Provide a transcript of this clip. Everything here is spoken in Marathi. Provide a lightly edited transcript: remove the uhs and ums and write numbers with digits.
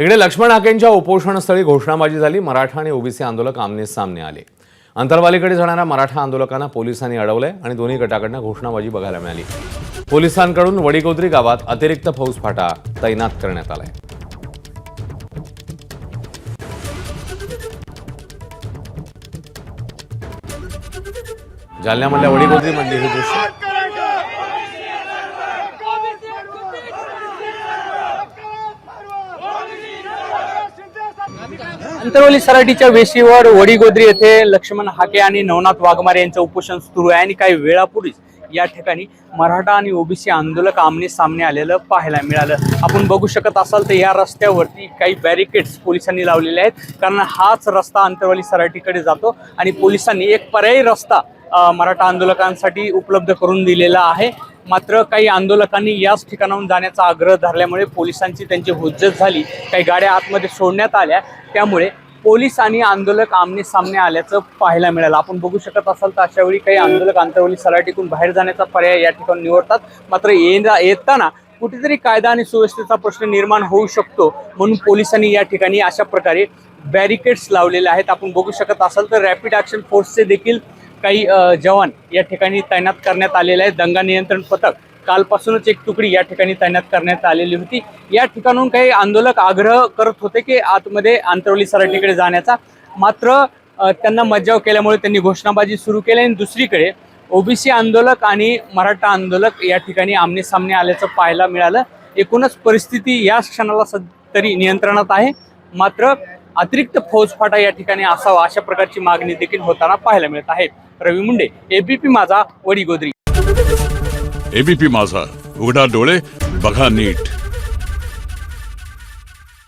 इकडे लक्ष्मण हाकेंच्या उपोषणस्थळी घोषणाबाजी झाली। मराठा आणि ओबीसी आंदोलक आमने सामने आले। अंतरवालीकडे जाणाऱ्या मराठा आंदोलकांना पोलिसांनी अडवले आणि दोन्ही गटाकडनं घोषणाबाजी बघायला मिळाली। पोलिसांकडून वडीगोद्री गावात अतिरिक्त फौजफाटा तैनात करण्यात आलाय। जालन्यामधल्या वडीगोद्रीमधली हे दृश्य। अंतरवली सराटीच्या वेशीवर वडीगोद्री येथे लक्ष्मण हाके आणि नवनाथ वाघमारे यांचं उपोषण सुरू आहे आणि काही वेळापूर्वीच या ठिकाणी मराठा आणि ओबीसी आंदोलक आमने सामने आलेलं पाहायला मिळालं। आपण बघू शकत असाल तर या रस्त्यावरती काही बॅरिकेड्स पोलिसांनी लावलेले आहेत, कारण हाच रस्ता अंतरवली सराटीकडे जातो आणि पोलिसांनी एक पर्यायी रस्ता मराठा आंदोलकांसाठी उपलब्ध करून दिलेला आहे। मात्र काही आंदोलकांनी याच ठिकाणाहून जाण्याचा आग्रह धरल्यामुळे पोलिसांची त्यांची हुज्जत झाली, काही गाड्या आतमध्ये सोडण्यात आल्या, त्यामुळे पोलीस आणि आंदोलक आमने सामने आल्याचं पाहायला मिळालं। आपण बघू शकत असाल तर अशा वेळी काही आंदोलक अंतरवली सराटीतून बाहेर जाण्याचा पर्याय या ठिकाणी निवडतात, मात्र येताना कुठेतरी कायदा आणि सुव्यवस्थेचा प्रश्न निर्माण होऊ शकतो म्हणून पोलिसांनी या ठिकाणी अशा प्रकारे बॅरिकेड्स लावलेले आहेत। आपण बघू शकत असाल तर रॅपिड ॲक्शन फोर्सचे देखील काही जवान या ठिकाणी तैनात करण्यात आलेले आहेत। दंगा नियंत्रण पथक कालपासूनच एक तुकडी या ठिकाणी तैनात करण्यात आलेली होती। या ठिकाणून काही आंदोलक आग्रह करत होते की आतमध्ये अंतरवली सराटीकडे जाण्याचा, मात्र त्यांना मज्जाव केल्यामुळे त्यांनी घोषणाबाजी सुरू केली आणि दुसरीकडे ओबीसी आंदोलक आणि मराठा आंदोलक या ठिकाणी आमने सामने आल्याचं पाहायला मिळालं। एकूणच परिस्थिती या क्षणाला तरी नियंत्रणात आहे, मात्र अतिरिक्त फौजफाटा या ठिकाणी असावा अशा प्रकारची मागणी देखील होताना पाहायला मिळत आहे। रवी मुंडे, एबीपी माझा, वडीगोद्री। एबीपी माझा, उघडा डोळे बघा नीट।